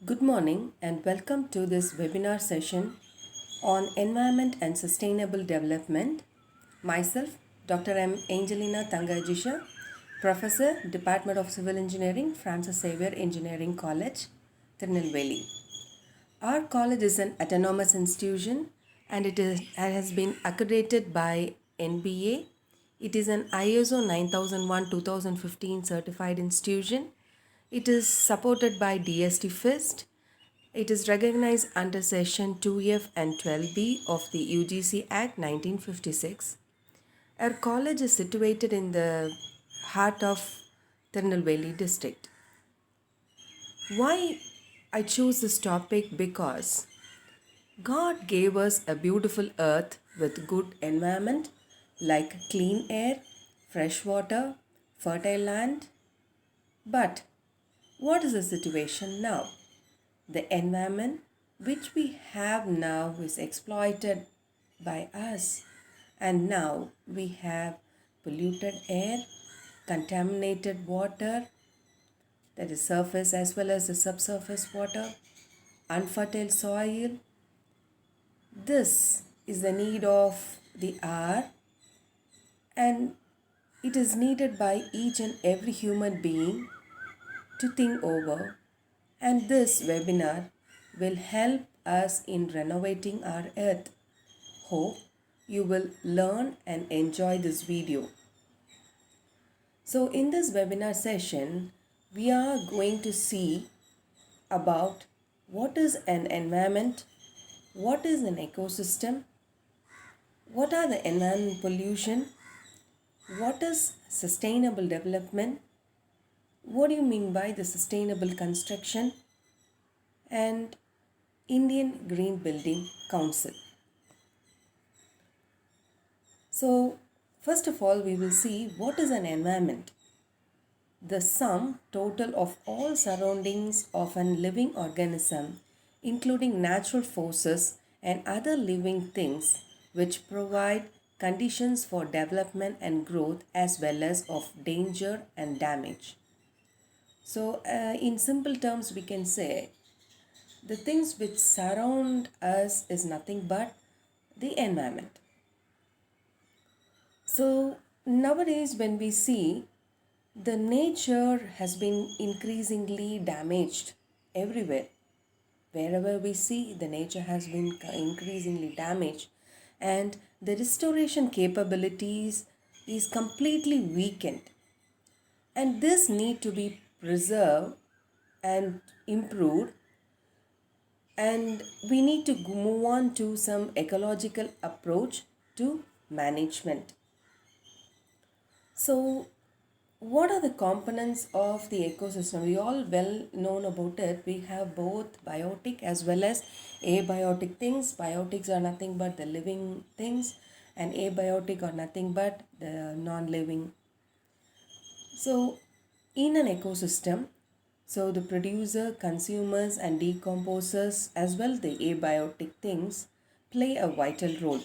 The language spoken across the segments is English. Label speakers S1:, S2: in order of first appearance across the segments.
S1: Good morning and welcome to this webinar session on environment and sustainable development. Myself, Dr. M. Angelina Tangajisha, Professor, Department of Civil Engineering, Francis Xavier Engineering College, Tirunelveli. Our college is an autonomous institution and it has been accredited by NBA. It is an ISO 9001 2015 certified institution. It is supported by DST FIST. It is recognized under Section 2F and 12B of the UGC Act 1956. Our college is situated in the heart of Tirunelveli district. Why I choose this topic? Because God gave us a beautiful earth with good environment like clean air, fresh water, fertile land. But what is the situation now? The environment which we have now is exploited by us, and now we have polluted air, contaminated water, that is surface as well as the subsurface water, unfertile soil. This is the need of the hour, and it is needed by each and every human being to think over. And this webinar will help us in renovating our earth. Hope you will learn and enjoy this video. So in this webinar session, we are going to see about what is an environment, what is an ecosystem, what are the environment pollution, what is sustainable development, what do you mean by the sustainable construction, and Indian Green Building Council. So first of all, we will see what is an environment. The sum total of all surroundings of a living organism, including natural forces and other living things which provide conditions for development and growth as well as of danger and damage. So in simple terms, we can say the things which surround us is nothing but the environment. So nowadays, when we see the nature has been increasingly damaged everywhere. Wherever we see, the nature has been increasingly damaged, and the restoration capabilities is completely weakened. And this need to be preserved and improved, and we need to move on to some ecological approach to management. So what are the components of the ecosystem? We all well known about it. We have both biotic as well as abiotic things. Biotics are nothing but the living things, and abiotic are nothing but the non-living. So in an ecosystem, so the producer, consumers and decomposers as well the abiotic things play a vital role.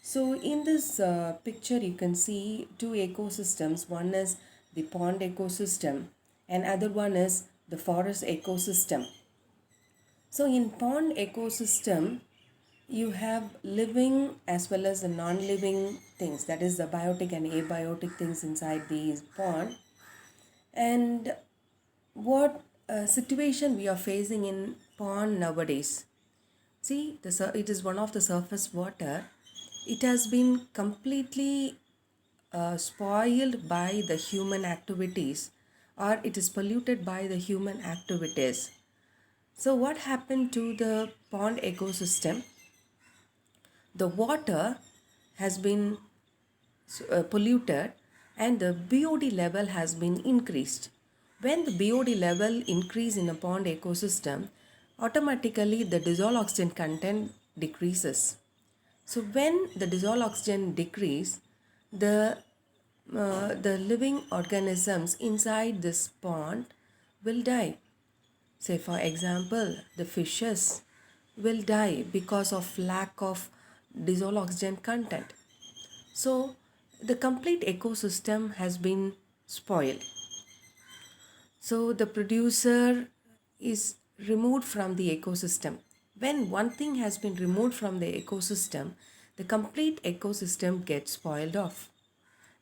S1: So in this picture you can see two ecosystems. One is the pond ecosystem and other one is the forest ecosystem. So in pond ecosystem you have living as well as the non-living things, that is the biotic and abiotic things inside these pond. And what situation we are facing in pond nowadays? See, it is one of the surface water. It has been completely spoiled by the human activities, or it is polluted by the human activities. So what happened to the pond ecosystem? The water has been polluted and the BOD level has been increased. When the BOD level increase in a pond ecosystem, automatically the dissolved oxygen content decreases. So when the dissolved oxygen decrease, the living organisms inside this pond will die. Say for example, the fishes will die because of lack of dissolved oxygen content. So the complete ecosystem has been spoiled. So the producer is removed from the ecosystem. When one thing has been removed from the ecosystem, the complete ecosystem gets spoiled off.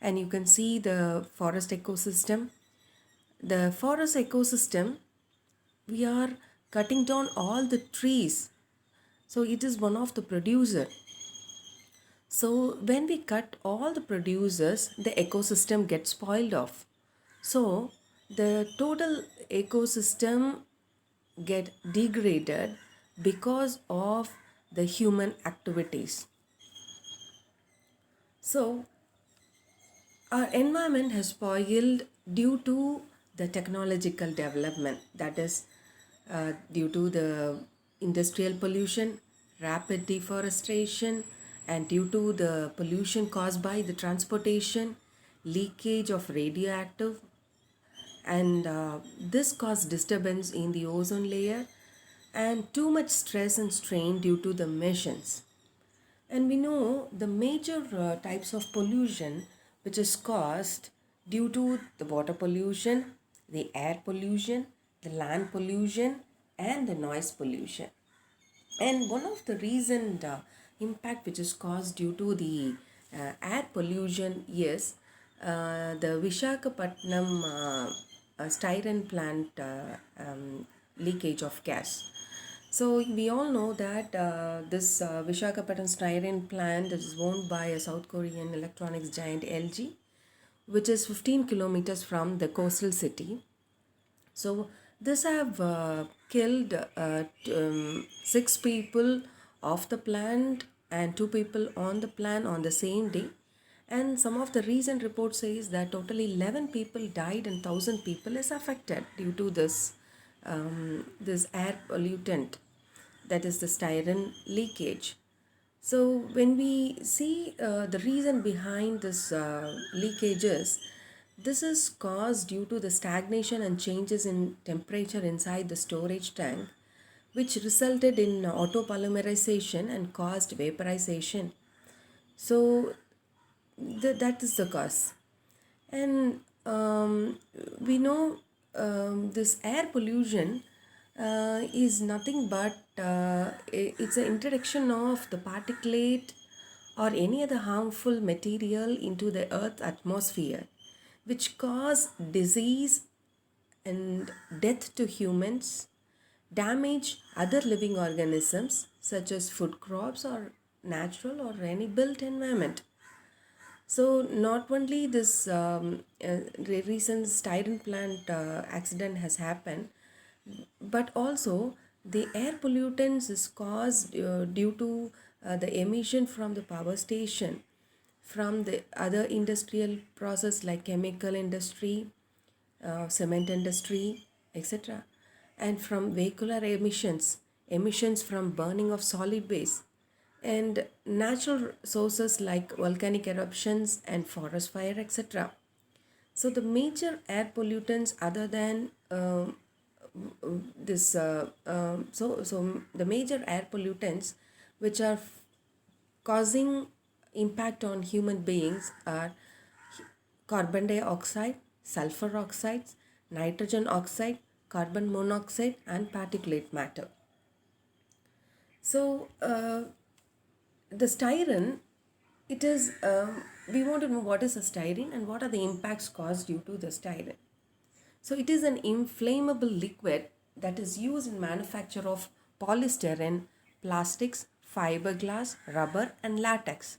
S1: And you can see the forest ecosystem. The forest ecosystem, we are cutting down all the trees. So it is one of the producer. So when we cut all the producers, the ecosystem gets spoiled off. So the total ecosystem get degraded because of the human activities. So our environment has spoiled due to the technological development, that is, due to the industrial pollution, rapid deforestation, and due to the pollution caused by the transportation, leakage of radioactive, and this caused disturbance in the ozone layer and too much stress and strain due to the emissions. And we know the major types of pollution which is caused due to the water pollution, the air pollution, the land pollution, and the noise pollution. And one of the recent impact which is caused due to the air pollution is the Vishakhapatnam styrene plant leakage of gas. So we all know that this Vishakhapatnam styrene plant is owned by a South Korean electronics giant LG, which is 15 kilometers from the coastal city. So this have killed 6 people off the plant and 2 people on the plant on the same day. And some of the recent reports says that totally 11 people died and 1,000 people is affected due to this air pollutant, that is the styrene leakage. So when we see the reason behind this leakages, this is caused due to the stagnation and changes in temperature inside the storage tank, which resulted in autopolymerization and caused vaporization. So that is the cause. And we know this air pollution is nothing but it's an introduction of the particulate or any other harmful material into the earth's atmosphere, which cause disease and death to humans, damage other living organisms such as food crops or natural or any built environment. So not only this recent styrene plant accident has happened, but also the air pollutants is caused due to the emission from the power station, from the other industrial process like chemical industry, cement industry, etc., and from vehicular emissions, emissions from burning of solid waste, and natural sources like volcanic eruptions and forest fire, etc. So the major air pollutants other than this so the major air pollutants which are causing impact on human beings are carbon dioxide, sulfur oxides, nitrogen oxide, carbon monoxide, and particulate matter. So the styrene, it is we want to know what is a styrene and what are the impacts caused due to the styrene. So it is an inflammable liquid that is used in manufacture of polystyrene, plastics, fiberglass, rubber, and latex.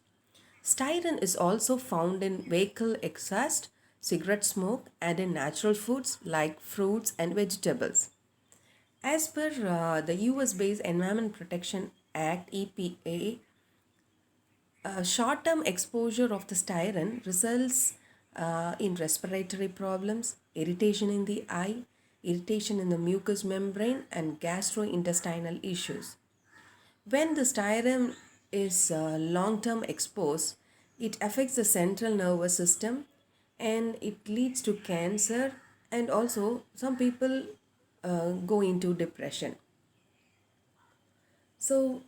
S1: Styrene is also found in vehicle exhaust, cigarette smoke, and in natural foods like fruits and vegetables. As per the US based Environment Protection Act EPA, short term exposure of the styrene results in respiratory problems, irritation in the eye, irritation in the mucous membrane, and gastrointestinal issues. When the styrene is long term exposed, it affects the central nervous system and it leads to cancer, and also some people go into depression. So,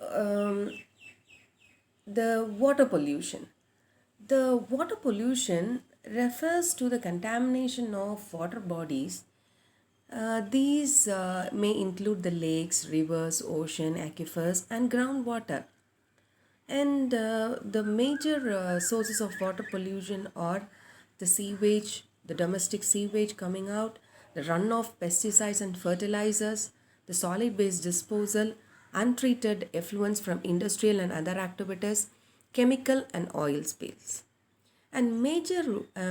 S1: the water pollution. The water pollution refers to the contamination of water bodies These may include the lakes, rivers, ocean, aquifers, and groundwater. And the major sources of water pollution are the sewage, the domestic sewage coming out, the runoff pesticides and fertilizers, the solid waste disposal, untreated effluents from industrial and other activities, chemical and oil spills. And major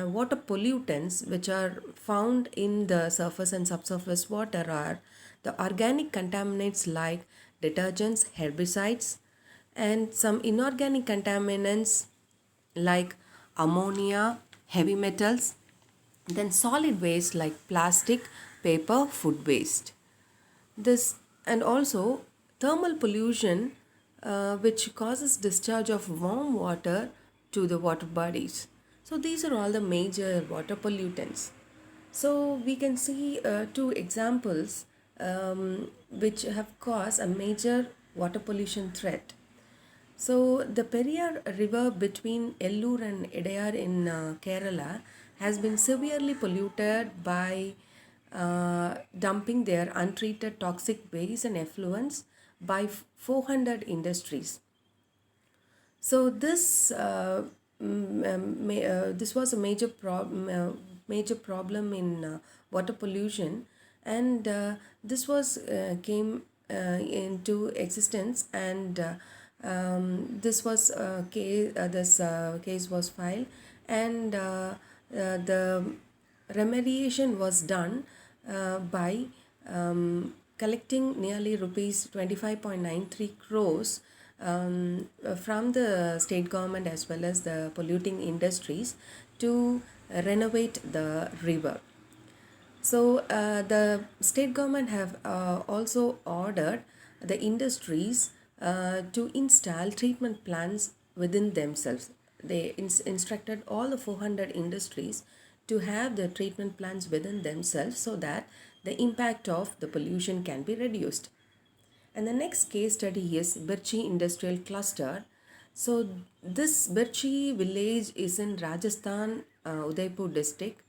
S1: water pollutants which are found in the surface and subsurface water are the organic contaminants like detergents, herbicides, and some inorganic contaminants like ammonia, heavy metals, then solid waste like plastic, paper, food waste. This and also thermal pollution, which causes discharge of warm water to the water bodies. So these are all the major water pollutants. So we can see two examples which have caused a major water pollution threat. So the Periyar River between Ellur and Edayar in Kerala has been severely polluted by dumping their untreated toxic waste and effluents by 400 industries. So this was a major problem in water pollution, and this was came into existence, and this case was filed, and the remediation was done by collecting nearly rupees 25.93 crores from the state government as well as the polluting industries to renovate the river. So the state government have also ordered the industries to install treatment plants within themselves. They instructed all the 400 industries to have the treatment plants within themselves so that the impact of the pollution can be reduced. And the next case study is Birchi Industrial Cluster. So this Birchi village is in Rajasthan, Udaipur district.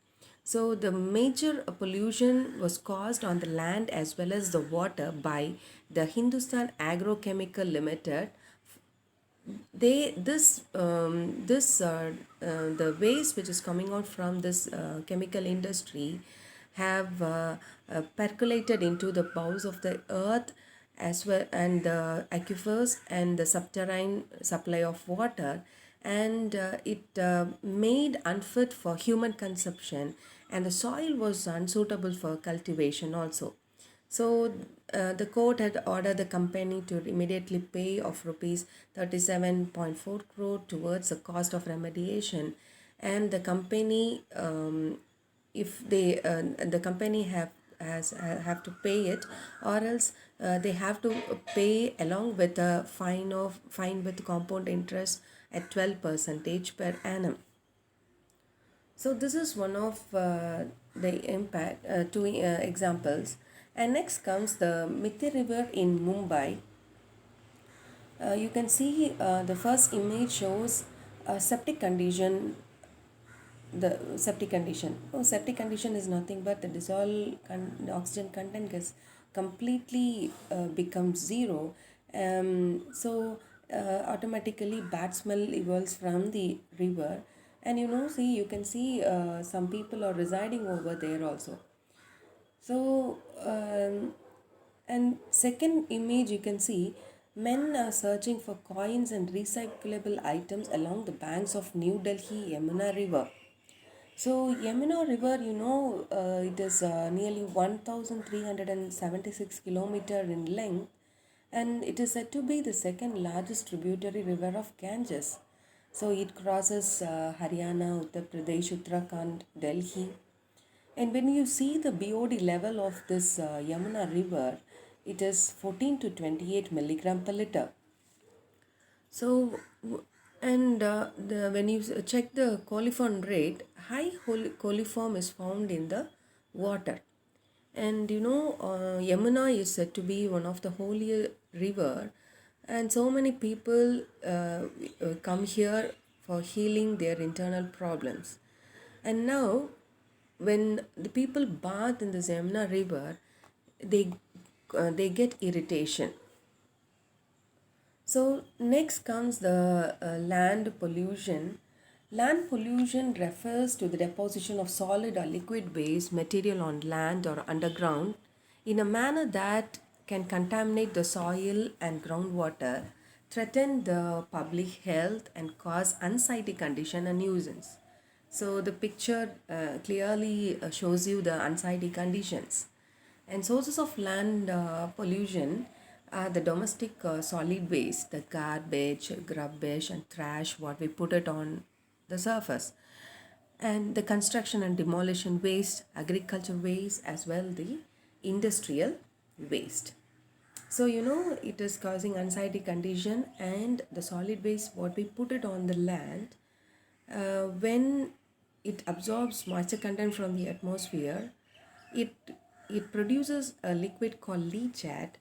S1: So the major pollution was caused on the land as well as the water by the Hindustan Agrochemical Limited. The waste which is coming out from this chemical industry have percolated into the bowels of the earth as well, and the aquifers and the subterranean supply of water, and it made unfit for human consumption, and the soil was unsuitable for cultivation also. So the court had ordered the company to immediately pay of rupees 37.4 crore towards the cost of remediation, and the company, if they the company have to pay it, or else they have to pay along with a fine with compound interest at 12 percentage per annum. So this is one of the impact two examples. And next comes the Mithi River in Mumbai. You can see the first image shows a septic condition. The septic condition. Oh, septic condition is nothing but the the oxygen content gets completely becomes zero. Automatically bad smell evolves from the river, and you can see some people are residing over there also. So, and second image you can see men are searching for coins and recyclable items along the banks of New Delhi Yamuna River. So, Yamuna River, it is nearly 1,376 kilometer in length, and it is said to be the second largest tributary river of Ganges. So, it crosses Haryana, Uttar Pradesh, Uttarakhand, Delhi, and when you see the BOD level of this Yamuna river, it is 14 to 28 milligram per liter. So, and when you check the coliform rate, high coliform is found in the water. And Yamuna is said to be one of the holier river, and so many people come here for healing their internal problems. And now when the people bath in the Yamuna river, they get irritation. So next comes the land pollution. Land pollution refers to the deposition of solid or liquid waste material on land or underground in a manner that can contaminate the soil and groundwater, threaten the public health, and cause unsightly condition and nuisance. So the picture clearly shows you the unsightly conditions. And sources of land pollution are the domestic solid waste, the garbage, rubbish, and trash, what we put it on the surface. And the construction and demolition waste, agriculture waste, as well the industrial waste. So it is causing unsightly condition, and the solid waste, what we put it on the land, when it absorbs moisture content from the atmosphere, it it produces a liquid called leachate.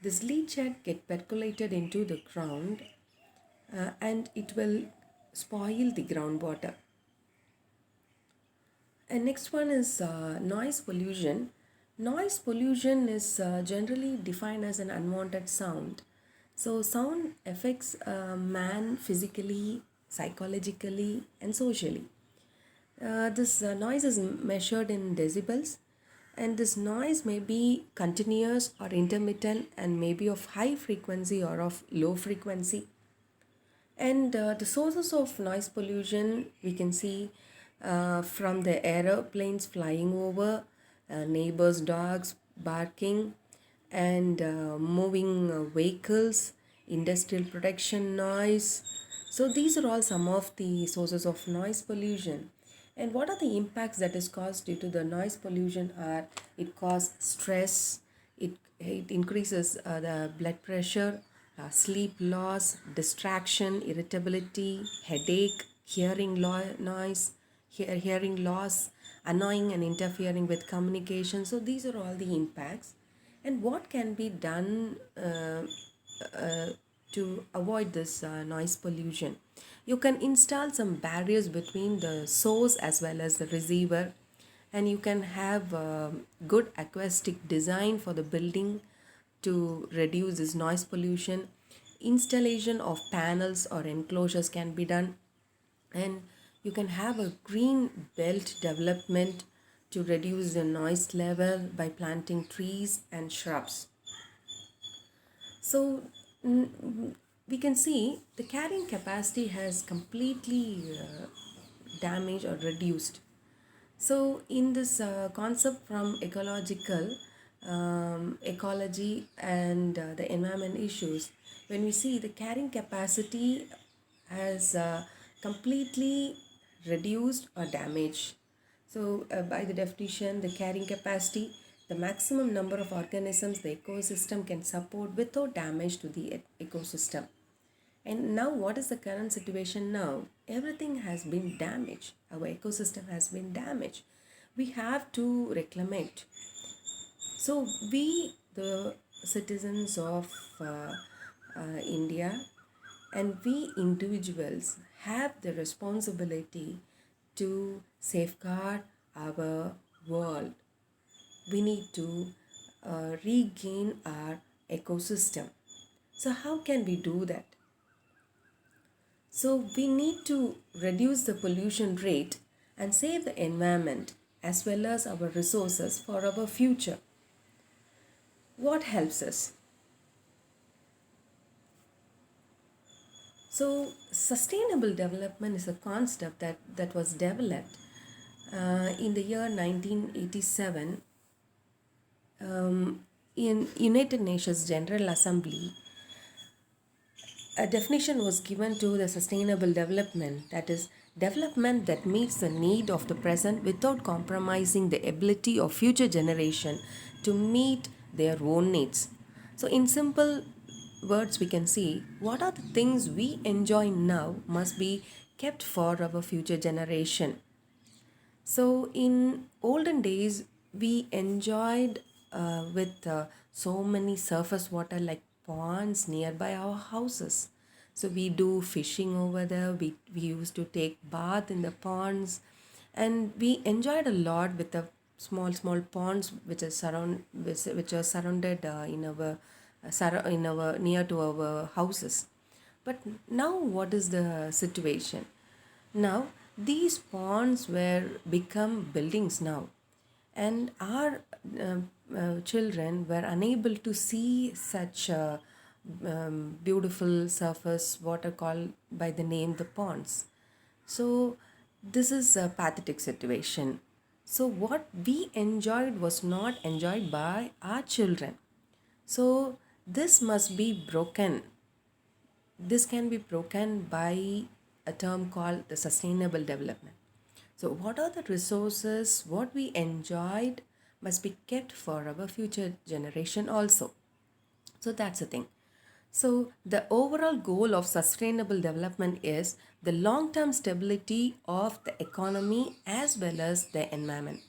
S1: This leachate get percolated into the ground, and it will spoil the groundwater. And next one is noise pollution. Noise pollution is generally defined as an unwanted sound. So sound affects man physically, psychologically, and socially. This noise is measured in decibels, and this noise may be continuous or intermittent, and may be of high frequency or of low frequency. And the sources of noise pollution we can see from the aeroplanes flying over, neighbors' dogs barking, and moving vehicles, industrial production noise. So these are all some of the sources of noise pollution. And what are the impacts that is caused due to the noise pollution are it causes stress, it increases the blood pressure, sleep loss, distraction, irritability, headache, hearing loss, annoying and interfering with communication. So these are all the impacts. And what can be done uh, to avoid this noise pollution? You can install some barriers between the source as well as the receiver, and you can have good acoustic design for the building to reduce this noise pollution. Installation of panels or enclosures can be done, and you can have a green belt development to reduce the noise level by planting trees and shrubs. So we can see the carrying capacity has completely damaged or reduced. So in this concept from ecology and the environment issues, when we see the carrying capacity has completely reduced or damaged. So by the definition, the carrying capacity, the maximum number of organisms the ecosystem can support without damage to the ecosystem. And now, what is the current situation now? Everything has been damaged. Our ecosystem has been damaged. We have to reclaim. So, we, the citizens of India, and we individuals have the responsibility to safeguard our world. We need to regain our ecosystem. So, how can we do that? So we need to reduce the pollution rate and save the environment as well as our resources for our future. What helps us? So sustainable development is a concept that was developed in the year 1987 in United Nations General Assembly. A definition was given to the sustainable development, that is development that meets the need of the present without compromising the ability of future generation to meet their own needs. So in simple words we can see what are the things we enjoy now must be kept for our future generation. So in olden days, we enjoyed with so many surface water like ponds nearby our houses. So we do fishing over there. We used to take bath in the ponds, and we enjoyed a lot with the small ponds which are surrounded in our near to our houses. But now what is the situation? Now these ponds were become buildings now, and our children were unable to see such beautiful surface water called by the name the ponds. So this is a pathetic situation. So what we enjoyed was not enjoyed by our children. So this must be broken. This can be broken by a term called the sustainable development. So what are the resources what we enjoyed must be kept for our future generation also. So that's the thing. So the overall goal of sustainable development is the long-term stability of the economy as well as the environment.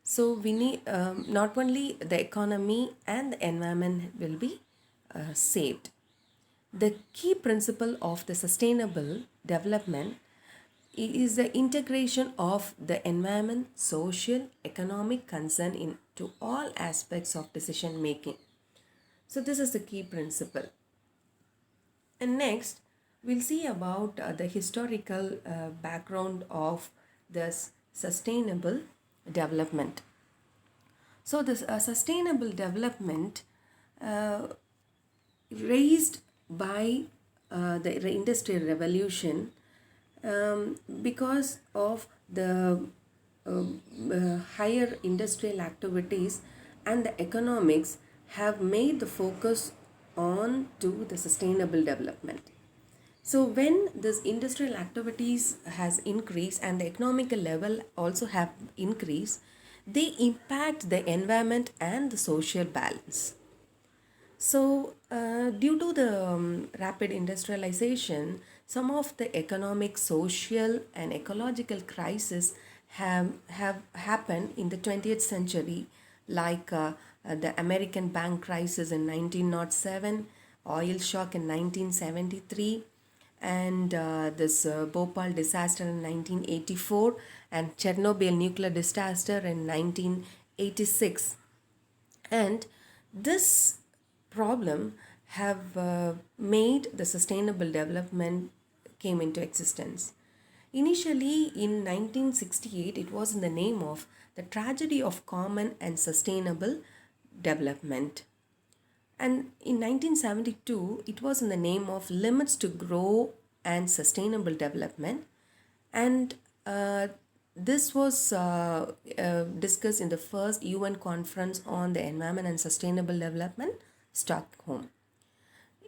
S1: So we need not only the economy and the environment will be saved. The key principle of the sustainable development is the integration of the environment, social, economic concern into all aspects of decision making. So this is the key principle. And next, we'll see about the historical background of this sustainable development. So this sustainable development uh, raised by the industrial revolution because of the higher industrial activities and the economics have made the focus on to the sustainable development. So when this industrial activities has increased and the economical level also have increased, they impact the environment and the social balance. So, due to the rapid industrialization, some of the economic, social, and ecological crises have happened in the 20th century, like the American bank crisis in 1907, oil shock in 1973, and this Bhopal disaster in 1984, and Chernobyl nuclear disaster in 1986. And this problem have made the sustainable development came into existence. Initially in 1968, it was in the name of the tragedy of common and sustainable development. And in 1972, it was in the name of limits to grow and sustainable development. And this was discussed in the first UN conference on the environment and sustainable development, Stockholm.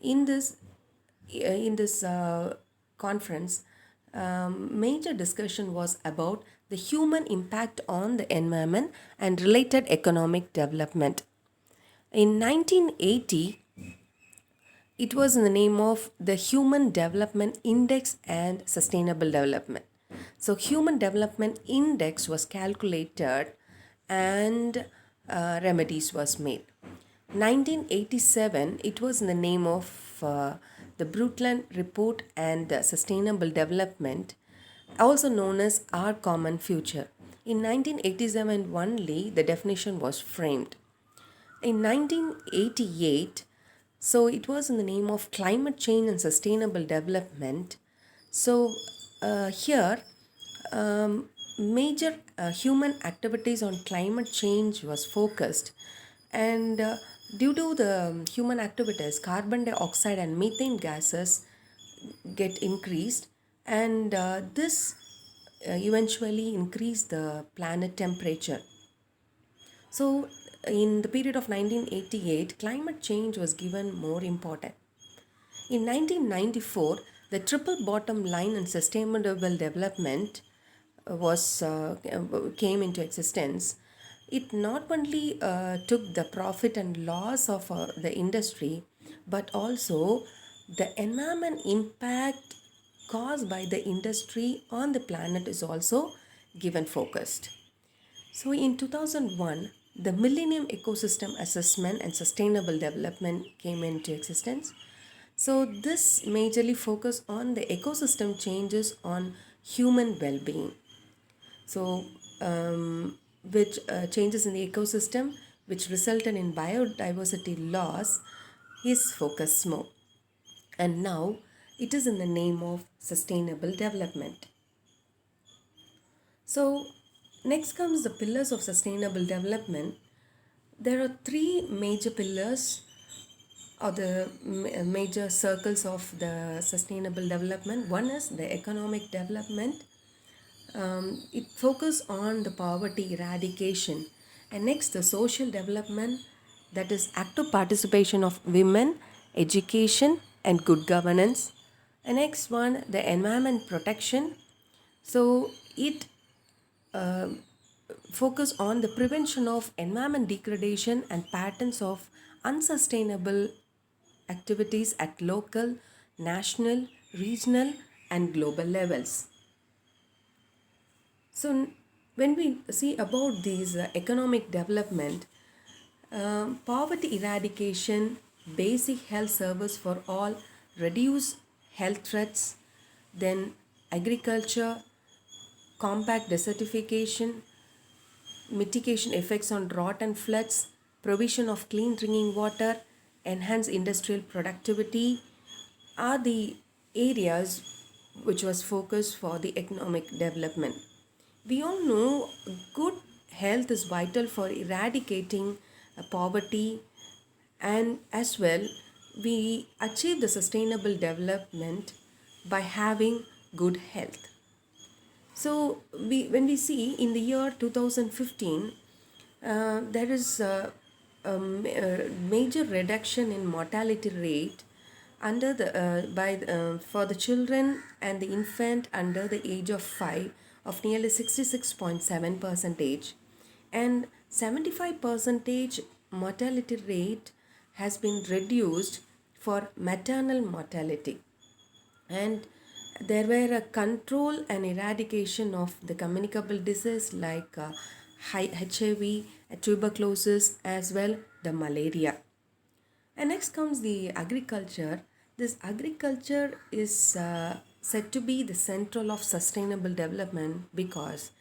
S1: In this conference, major discussion was about the human impact on the environment and related economic development. In 1980, it was in the name of the Human Development Index and Sustainable Development. So, Human Development Index was calculated and remedies was made. 1987, it was in the name of the Brundtland Report and Sustainable Development, also known as Our Common Future. In 1987 only, the definition was framed. In 1988, so it was in the name of Climate Change and Sustainable Development. So here, major human activities on climate change was focused, and due to the human activities, carbon dioxide and methane gases get increased, and this eventually increased the planet temperature. So, in the period of 1988, climate change was given more important. In 1994, the triple bottom line and sustainable development came into existence. It not only took the profit and loss of the industry, but also the environment impact caused by the industry on the planet is also given focused. So in 2001, the Millennium Ecosystem Assessment and Sustainable Development came into existence. So this majorly focus on the ecosystem changes on human well-being. So, which changes in the ecosystem, which resulted in biodiversity loss, is focused more. And now it is in the name of sustainable development. So, next comes the pillars of sustainable development. There are three major pillars or the major circles of the sustainable development. One is the economic development. It focuses on the poverty eradication. And next, the social development, that is active participation of women, education, and good governance. And next one, the environment protection. So it focus on the prevention of environment degradation and patterns of unsustainable activities at local, national, regional, and global levels. So, when we see about these economic development, poverty eradication, basic health service for all, reduce health threats, then agriculture, compact desertification, mitigation effects on drought and floods, provision of clean drinking water, enhance industrial productivity are the areas which was focused for the economic development. We all know good health is vital for eradicating poverty, and as well we achieve the sustainable development by having good health. So when we see in the year 2015, there is a major reduction in mortality rate under the for the children and the infant under the age of 5 of nearly 66.7 percentage, and 75 percentage mortality rate has been reduced for maternal mortality. And there were a control and eradication of the communicable disease like HIV, tuberculosis, as well the malaria. And next comes the agriculture. This agriculture is said to be the central of sustainable development because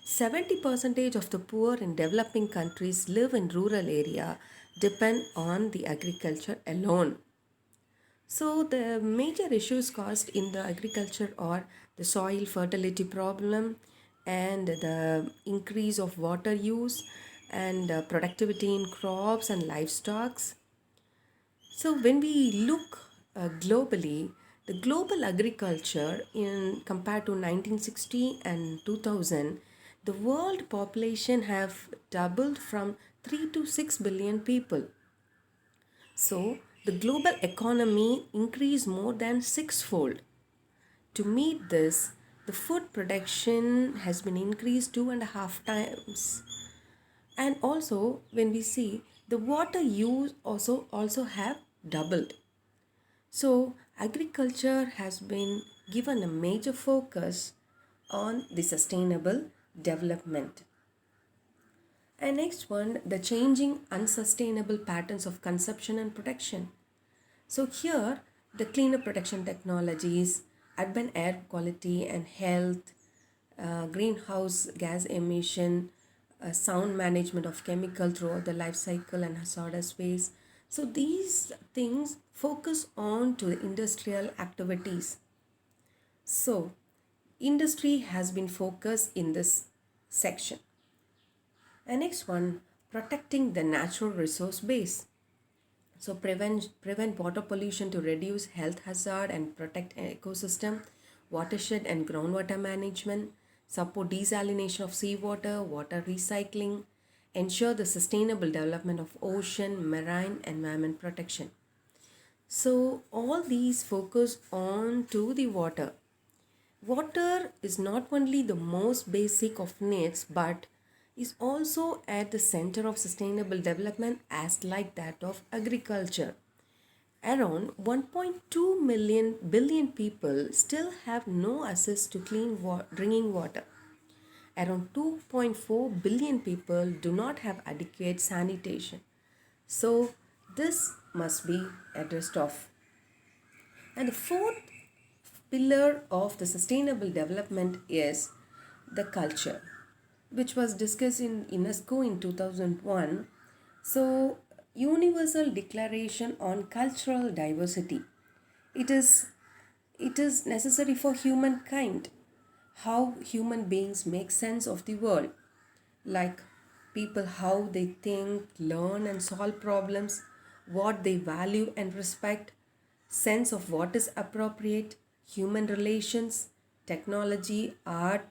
S1: 70% of the poor in developing countries live in rural area, depend on the agriculture alone. So the major issues caused in the agriculture are the soil fertility problem and the increase of water use and productivity in crops and livestock. So when we look globally, the global agriculture in compared to 1960 and 2000, the world population have doubled from 3 to 6 billion people. So the global economy increased more than sixfold. To meet this, the food production has been increased 2.5 times. And also when we see the water use also have doubled. So agriculture has been given a major focus on the sustainable development. And next one, the changing unsustainable patterns of consumption and protection. So here, the cleaner protection technologies, urban air quality and health, greenhouse gas emission, sound management of chemical throughout the life cycle and hazardous waste. So these things focus on to the industrial activities. So industry has been focused in this section. And next one, protecting the natural resource base. So prevent water pollution to reduce health hazard and protect ecosystem, watershed and groundwater management, support desalination of seawater, water recycling, ensure the sustainable development of ocean, marine environment protection. So all these focus on to the water. Water is not only the most basic of needs but is also at the center of sustainable development as like that of agriculture. Around 1.2 billion people still have no access to clean drinking water. Around 2.4 billion people do not have adequate sanitation. So this must be addressed of. And the fourth pillar of the sustainable development is the culture. which was discussed in UNESCO in 2001. So, Universal Declaration on Cultural Diversity. It is it is necessary for humankind, how human beings make sense of the world, like people how they think, learn and solve problems, what they value and respect, sense of what is appropriate, human relations, technology, art,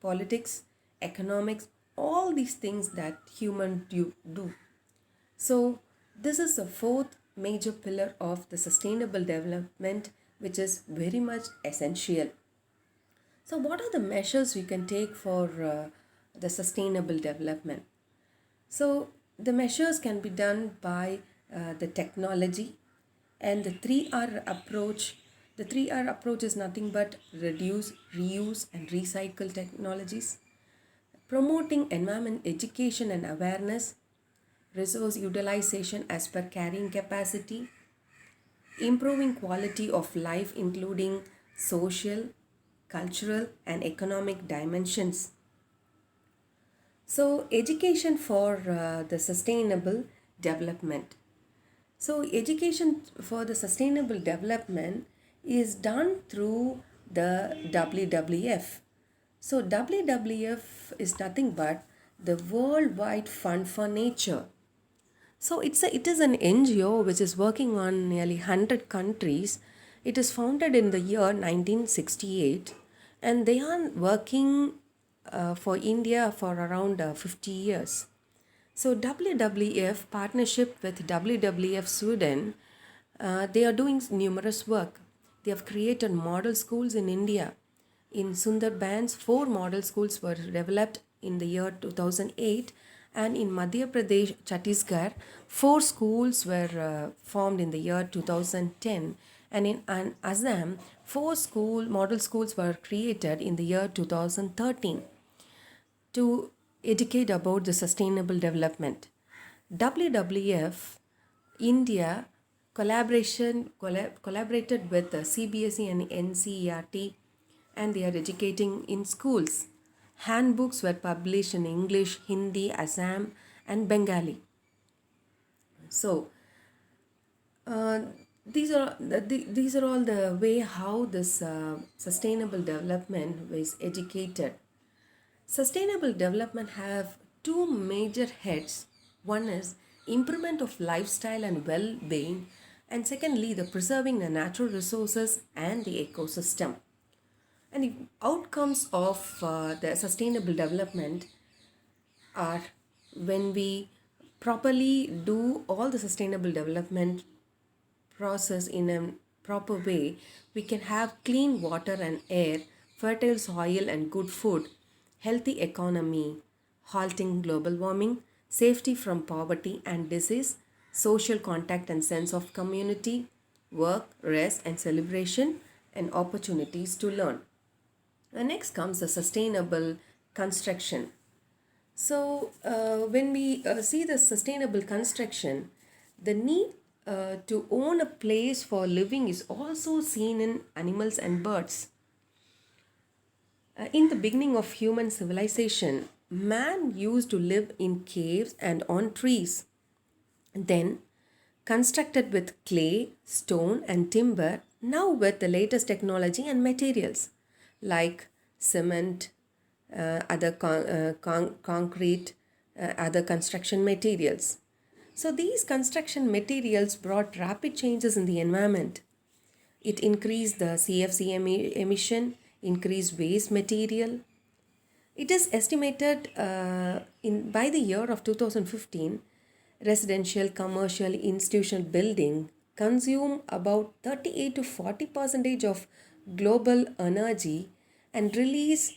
S1: politics, economics, all these things that human do. So, this is the fourth major pillar of the sustainable development, which is very much essential. So, what are the measures we can take for the sustainable development? So, the measures can be done by the technology and the 3R approach. The 3R approach is nothing but reduce, reuse, and recycle technologies, promoting environment education and awareness, resource utilization as per carrying capacity, improving quality of life, including social, cultural, and economic dimensions. So, education for the sustainable development. So, education for the sustainable development is done through the WWF. So, WWF is nothing but the Worldwide Fund for Nature. So it is an NGO which is working on nearly 100 countries. It is founded in the year 1968 and they are working for India for around 50 years. So WWF partnership with WWF Sweden, they are doing numerous work. They have created model schools in India. In Sundarbans, 4 model schools were developed in the year 2008, and in Madhya Pradesh, Chhattisgarh, 4 schools were formed in the year 2010, and in Assam, 4 model schools were created in the year 2013 to educate about the sustainable development. WWF India collaborated with the CBSE and NCERT, and they are educating in schools. Handbooks were published in English, Hindi, Assam, and Bengali. So, uh, these are all the way how this sustainable development is educated. Sustainable development have two major heads. One is improvement of lifestyle and well-being, and secondly the preserving the natural resources and the ecosystem. And the outcomes of the sustainable development are, when we properly do all the sustainable development process in a proper way, we can have clean water and air, fertile soil and good food, healthy economy, halting global warming, safety from poverty and disease, social contact and sense of community, work, rest and celebration, and opportunities to learn. And next comes the sustainable construction. So, when we see the sustainable construction, the need to own a place for living is also seen in animals and birds. In the beginning of human civilization, man used to live in caves and on trees. Then, constructed with clay, stone, and timber, now with the latest technology and materials like cement, other concrete, other construction materials. So, these construction materials brought rapid changes in the environment. It increased the CFC emission, increased waste material. It is estimated by the year of 2015, residential, commercial, institutional building consume about 38 to 40% of global energy and release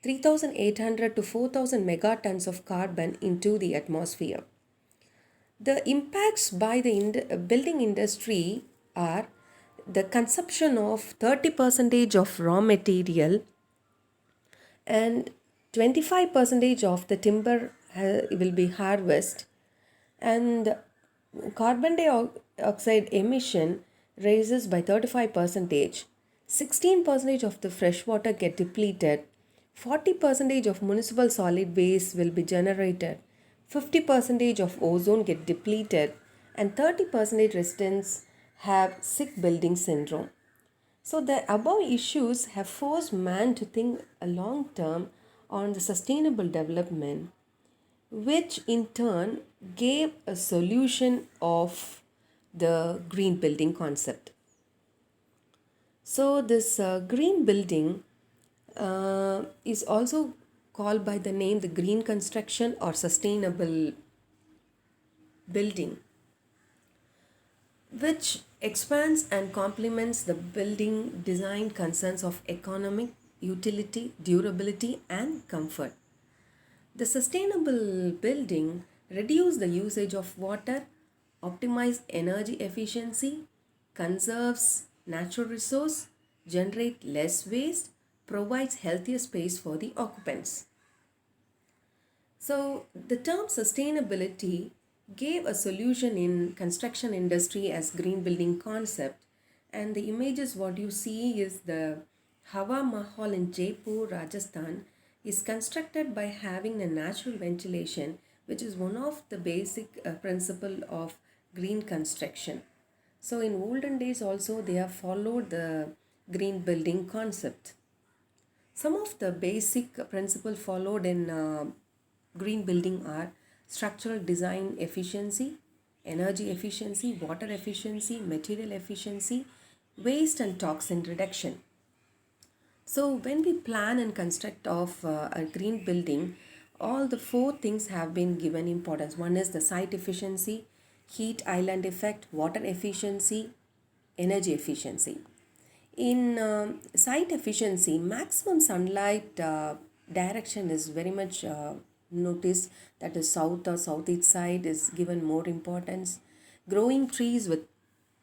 S1: 3,800 to 4,000 megatons of carbon into the atmosphere. The impacts by the building industry are the consumption of 30% of raw material and 25% of the timber will be harvested, and carbon dioxide emission raises by 35%. 16% of the fresh water get depleted. 40% of municipal solid waste will be generated, 50% of ozone get depleted, and 30% residents have sick building syndrome. So the above issues have forced man to think a long term on the sustainable development, which in turn gave a solution of the green building concept. So this green building is also called by the name the green construction or sustainable building, which expands and complements the building design concerns of economic, utility, durability, and comfort. The sustainable building reduce the usage of water, optimize energy efficiency, conserves natural resource, generate less waste, provides healthier space for the occupants. So the term sustainability gave a solution in construction industry as green building concept, and the images what you see is the Hawa Mahal in Jaipur, Rajasthan is constructed by having a natural ventilation, which is one of the basic principle of green construction. So in olden days also they have followed the green building concept. Some of the basic principles followed in green building are structural design efficiency, energy efficiency, water efficiency, material efficiency, waste and toxin reduction. So when we plan and construct of a green building, all the four things have been given importance. One is the site efficiency, heat island effect, water efficiency, energy efficiency. In site efficiency, maximum sunlight direction is very much noticed, that is south or southeast side is given more importance. Growing trees with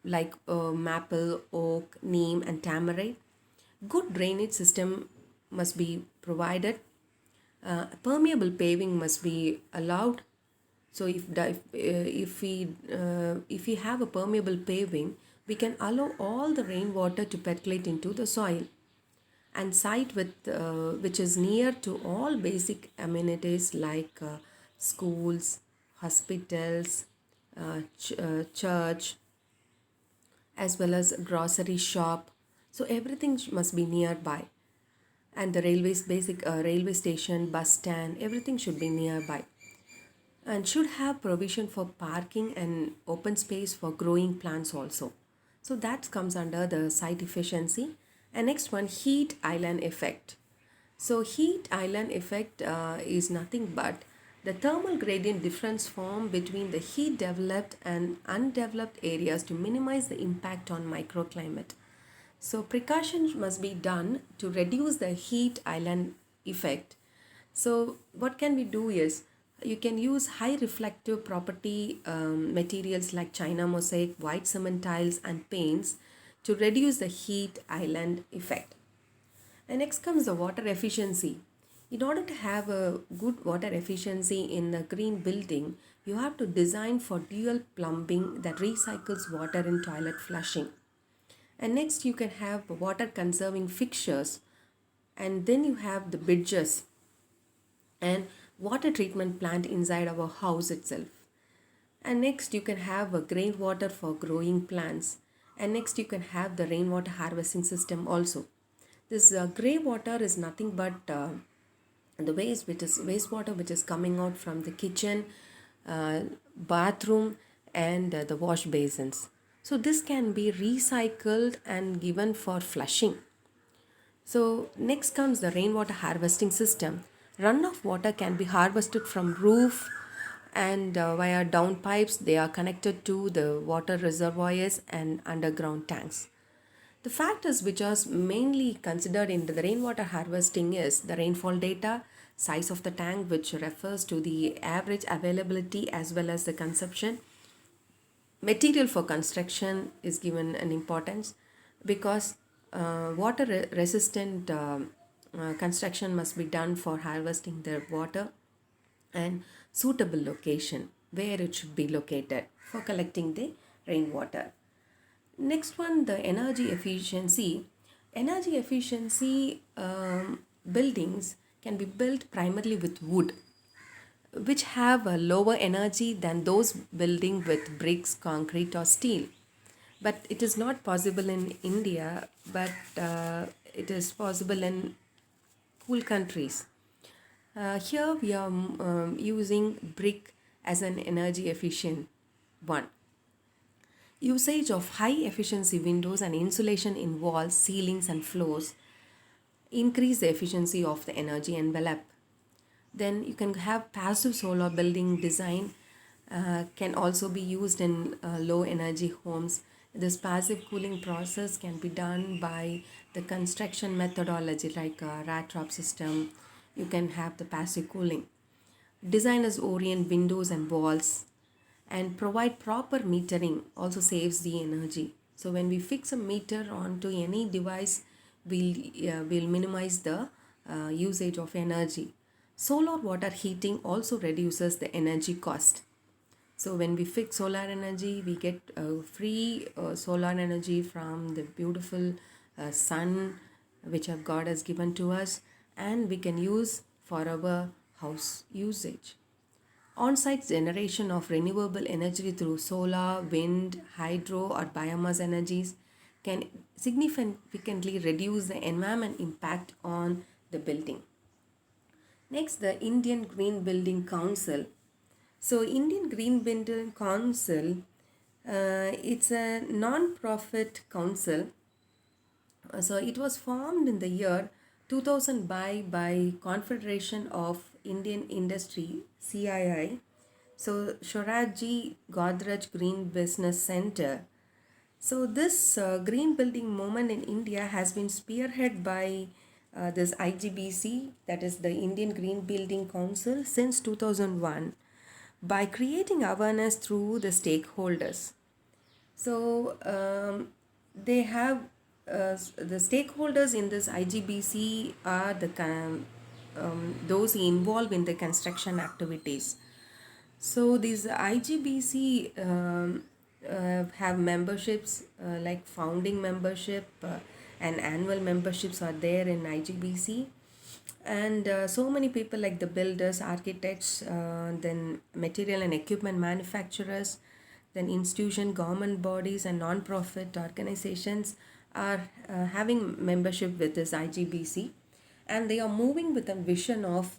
S1: like maple, oak, neem and tamarind. Good drainage system must be provided. Permeable paving must be allowed. So if we have a permeable paving, we can allow all the rainwater to percolate into the soil. And site with which is near to all basic amenities like schools, hospitals, church, as well as grocery shop. So everything must be nearby, and the railways basic railway station, bus stand, everything should be nearby, and should have provision for parking and open space for growing plants also. So that comes under the site efficiency. And next one, heat island effect. So heat island effect is nothing but the thermal gradient difference formed between the heat developed and undeveloped areas to minimize the impact on microclimate. So precautions must be done to reduce the heat island effect. So what can we do is you can use high reflective property materials like China mosaic, white cement tiles and paints to reduce the heat island effect. And next comes the water efficiency. In order to have a good water efficiency in the green building, you have to design for dual plumbing that recycles water in toilet flushing. And next you can have water conserving fixtures, and then you have the bridges and water treatment plant inside our house itself. And next you can have a groundwater for growing plants, and next you can have the rainwater harvesting system also. This grey water is nothing but the wastewater which is coming out from the kitchen, bathroom and the wash basins. So this can be recycled and given for flushing. So next comes the rainwater harvesting system. Runoff water can be harvested from roof, and via downpipes they are connected to the water reservoirs and underground tanks. The factors which are mainly considered in the rainwater harvesting is the rainfall data, size of the tank which refers to the average availability as well as the consumption. Material for construction is given an importance because water resistant construction must be done for harvesting the water, and suitable location where it should be located for collecting the rainwater. Next one, the energy efficiency. Energy efficiency buildings can be built primarily with wood, which have a lower energy than those building with bricks, concrete, or steel. But it is not possible in India, but it is possible in cool countries. Here we are using brick as an energy efficient one. Usage of high efficiency windows and insulation in walls, ceilings, and floors increase the efficiency of the energy envelope. Then you can have passive solar building design, can also be used in low energy homes. This passive cooling process can be done by the construction methodology like a rat trap system. You can have the passive cooling. Designers orient windows and walls and provide proper metering also saves the energy. So when we fix a meter onto any device, we'll minimize the usage of energy. Solar water heating also reduces the energy cost. So when we fix solar energy, we get free solar energy from the beautiful sun which our God has given to us, and we can use for our house usage. On-site generation of renewable energy through solar, wind, hydro, or biomass energies can significantly reduce the environment impact on the building. Next, the Indian Green Building Council. So, Indian Green Building Council, it's a non-profit council. So it was formed in the year 2000 by Confederation of Indian Industry, CII. So Shoraji Godrej Green Business Center. So this green building movement in India has been spearheaded by this IGBC, that is the Indian Green Building Council, since 2001 by creating awareness through the stakeholders. So they have the stakeholders in this IGBC are those involved in the construction activities. So these IGBC have memberships like founding membership and annual memberships are there in IGBC, and so many people like the builders, architects, then material and equipment manufacturers, then institution, government bodies, and non-profit organizations are having membership with this IGBC, and they are moving with a vision of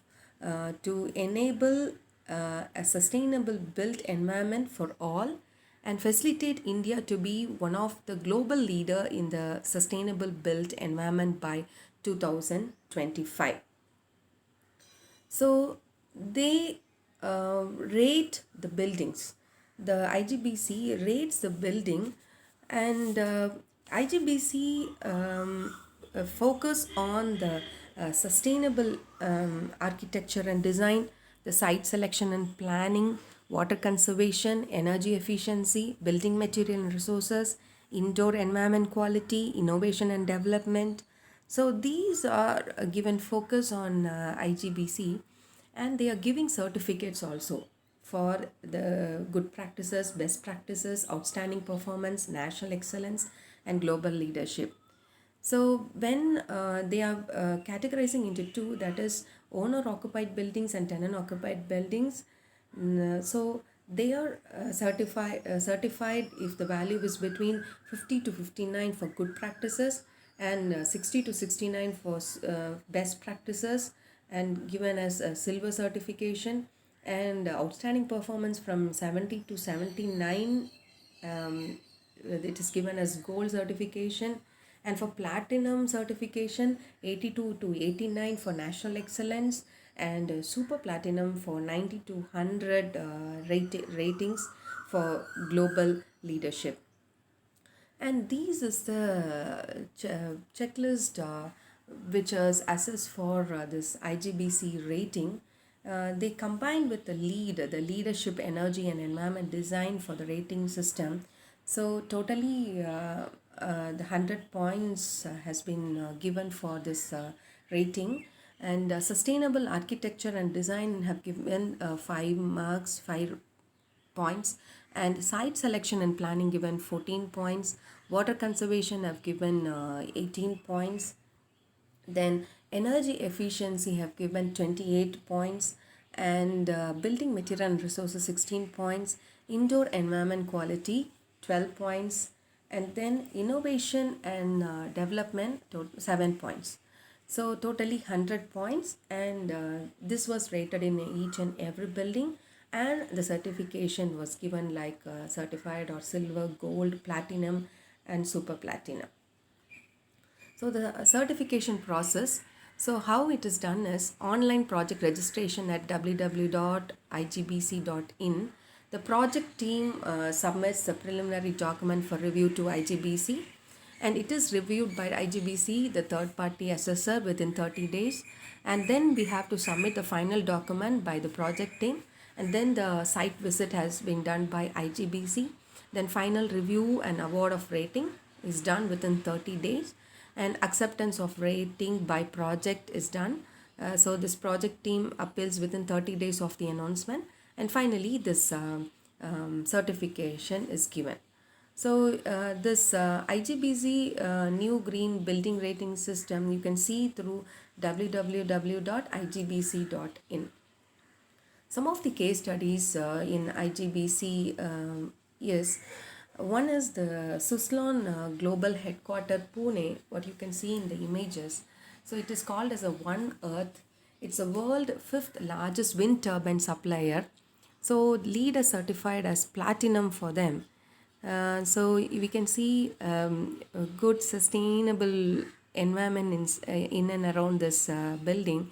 S1: to enable a sustainable built environment for all and facilitate India to be one of the global leader in the sustainable built environment by 2025. So they rate the buildings. The IGBC rates the building, and IGBC focus on the sustainable architecture and design, the site selection and planning, water conservation, energy efficiency, building material and resources, indoor environment quality, innovation and development. So these are a given focus on IGBC, and they are giving certificates also for the good practices, best practices, outstanding performance, national excellence, and global leadership. So when they are categorizing into two, that is owner occupied buildings and tenant occupied buildings. So they are certified if the value is between 50 to 59 for good practices and 60 to 69 for best practices, and given as a silver certification, and outstanding performance from 70 to 79, it is given as gold certification, and for platinum certification 82 to 89 for national excellence, and super platinum for 90 to 100 ratings for global leadership. And these is the checklist which is assessed for this IGBC rating. They combine with the leadership, energy, and environment design for the rating system. So totally the 100 points has been given for this rating, and sustainable architecture and design have given 5 marks, 5 points, and site selection and planning given 14 points, water conservation have given 18 points, Then energy efficiency have given 28 points, and building material and resources 16 points, indoor environment quality 12 points, and then innovation and development 7 points. So totally 100 points, and this was rated in each and every building, and the certification was given like certified or silver, gold, platinum, and super platinum. So the certification process, so how it is done is online project registration at www.igbc.in. The project team submits the preliminary document for review to IGBC, and it is reviewed by IGBC, the third party assessor, within 30 days, and then we have to submit the final document by the project team, and then the site visit has been done by IGBC, then final review and award of rating is done within 30 days, and acceptance of rating by project is done. So this project team appeals within 30 days of the announcement, and finally this certification is given. So this IGBC new green building rating system you can see through www.igbc.in. Some of the case studies in IGBC is, one is the Suzlon Global Headquarter Pune, what you can see in the images. So it is called as a One Earth. It's a world fifth largest wind turbine supplier. So LEED is certified as platinum for them. So we can see a good sustainable environment in and around this building.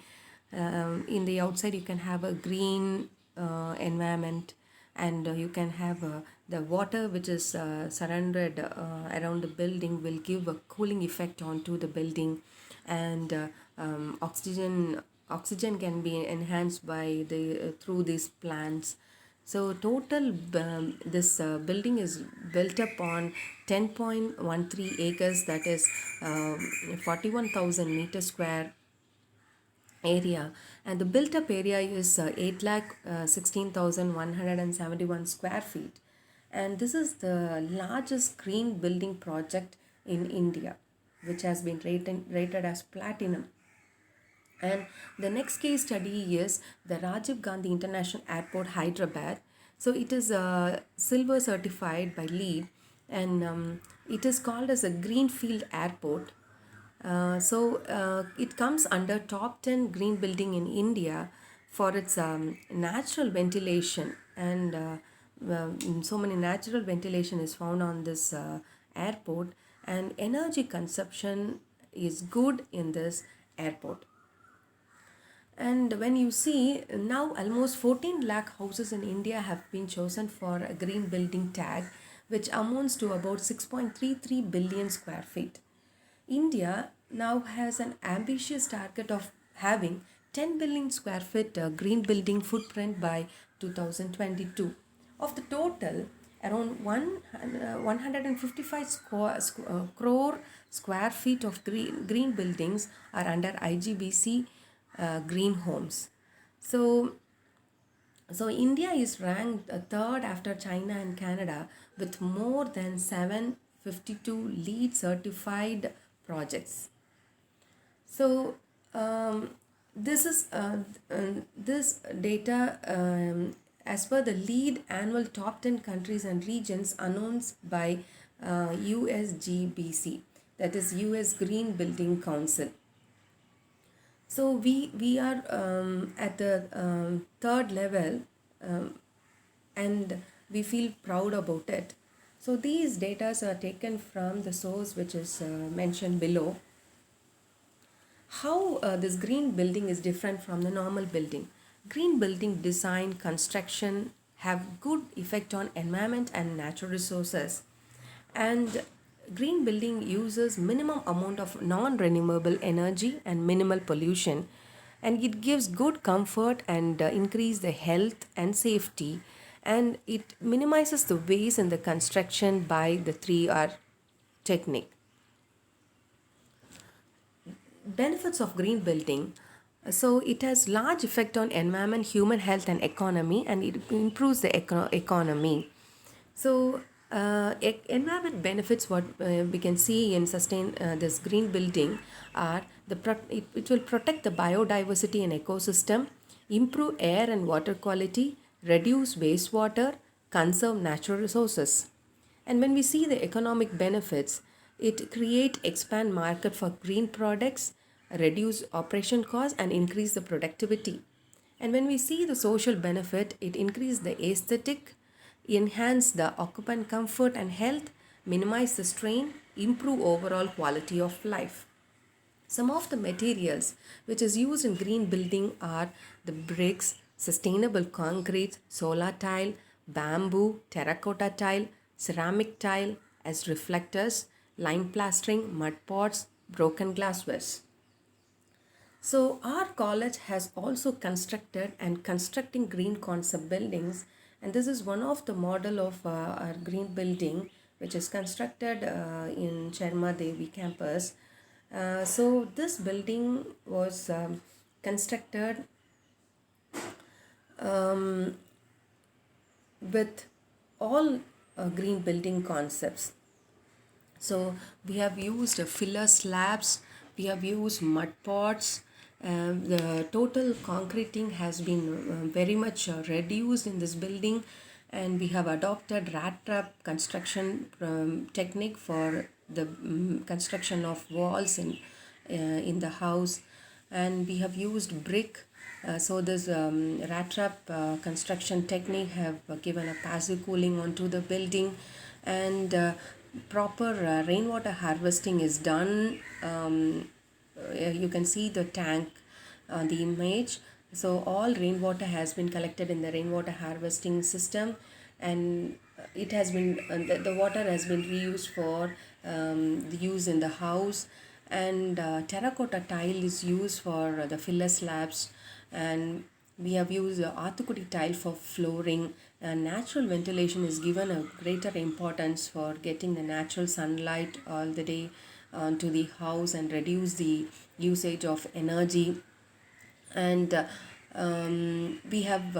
S1: In the outside you can have a green environment, and you can have the water which is surrounded around the building will give a cooling effect onto the building, and oxygen can be enhanced by the through these plants. So total this building is built up on 10.13 acres, that is 41,000 meter square area, and the built up area is 8,16,171 square feet, and this is the largest green building project in India, which has been rated as platinum. And the next case study is the Rajiv Gandhi International Airport, Hyderabad. So it is silver certified by LEED, and it is called as a greenfield airport. It comes under top 10 green building in India for its natural ventilation, and so many natural ventilation is found on this airport, and energy consumption is good in this airport. And when you see now, almost 14 lakh houses in India have been chosen for a green building tag, which amounts to about 6.33 billion square feet. India now has an ambitious target of having 10 billion square feet green building footprint by 2022. Of the total, around 155 crore square feet of green buildings are under IGBC green homes. So India is ranked third after China and Canada with more than 752 LEED certified projects. So this is this data as per the LEED annual top 10 countries and regions announced by USGBC, that is US Green Building Council. So we are at the third level, and we feel proud about it. So these data are taken from the source which is mentioned below. How this green building is different from the normal building. Green building design, construction have good effect on environment and natural resources, and green building uses minimum amount of non-renewable energy and minimal pollution, and it gives good comfort and increase the health and safety, and it minimizes the waste in the construction by the 3R technique. Benefits of green building. So it has large effect on environment, human health and economy, and it improves the economy. So Environment benefits what we can see in sustain this green building are it will protect the biodiversity and ecosystem, improve air and water quality, reduce wastewater, conserve natural resources. And when we see the economic benefits, it create expand market for green products, reduce operation costs and increase the productivity. And when we see the social benefit, it increase the aesthetic, enhance the occupant comfort and health, minimize the strain, improve overall quality of life. Some of the materials which is used in green building are the bricks, sustainable concrete, solar tile, bamboo, terracotta tile, ceramic tile as reflectors, lime plastering, mud pots, broken glasswares. So our college has also constructed and constructing green concept buildings, and this is one of the model of our green building which is constructed in Sharma Devi campus. So this building was constructed um, with all green building concepts. So we have used filler slabs, we have used mud pots. The total concreting has been very much reduced in this building, and we have adopted rat trap construction technique for the construction of walls in the house, and we have used brick. So this rat trap construction technique have given a passive cooling onto the building, and proper rainwater harvesting is done. You can see the tank on the image. So all rainwater has been collected in the rainwater harvesting system, and it has been the water has been reused for the use in the house. And terracotta tile is used for the filler slabs, and we have used Athukudi tile for flooring. Natural ventilation is given a greater importance for getting the natural sunlight all the day to the house and reduce the usage of energy. And we have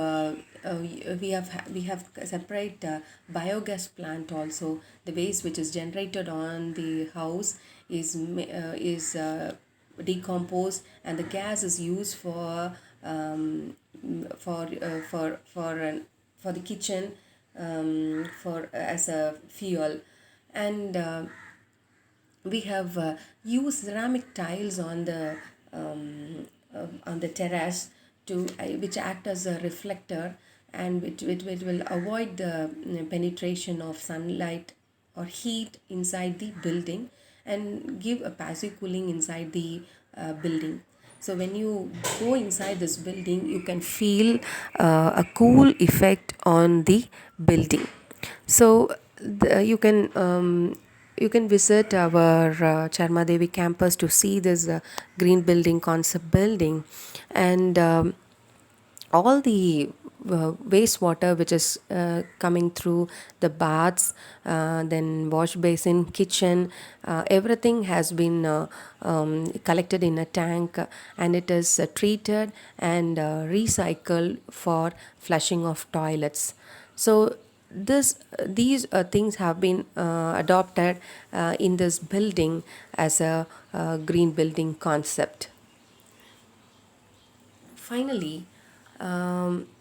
S1: separate biogas plant also. The waste which is generated on the house is decomposed, and the gas is used for for uh, for for uh, for the kitchen, for as a fuel. And we have used ceramic tiles on the terrace to which act as a reflector, and which will avoid the penetration of sunlight or heat inside the building and give a passive cooling inside the building. So when you go inside this building, you can feel a cool effect on the building. So you can visit our Charma Devi campus to see this green building concept building, and all the wastewater which is coming through the baths, then wash basin, kitchen, everything has been collected in a tank, and it is treated and recycled for flushing of toilets. So these things have been adopted in this building as a green building concept. Finally,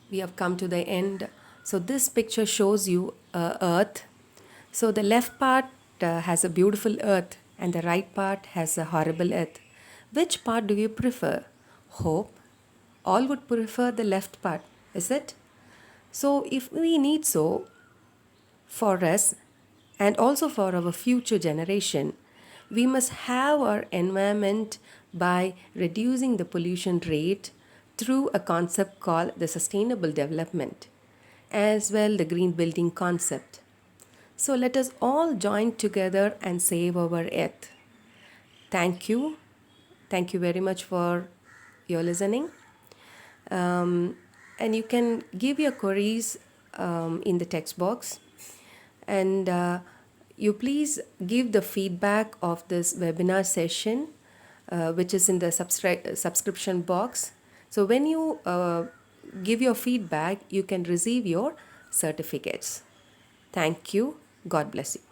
S1: we have come to the end. So this picture shows you earth. So the left part has a beautiful earth, and the right part has a horrible earth. Which part do you prefer? Hope all would prefer the left part, is it? So if we need so for us and also for our future generation, we must have our environment by reducing the pollution rate through a concept called the sustainable development, as well the green building concept. So let us all join together and save our earth. Thank you. Thank you very much for your listening. And you can give your queries in the text box, and you please give the feedback of this webinar session, which is in the subscription box. So when you give your feedback, you can receive your certificates. Thank you. God bless you.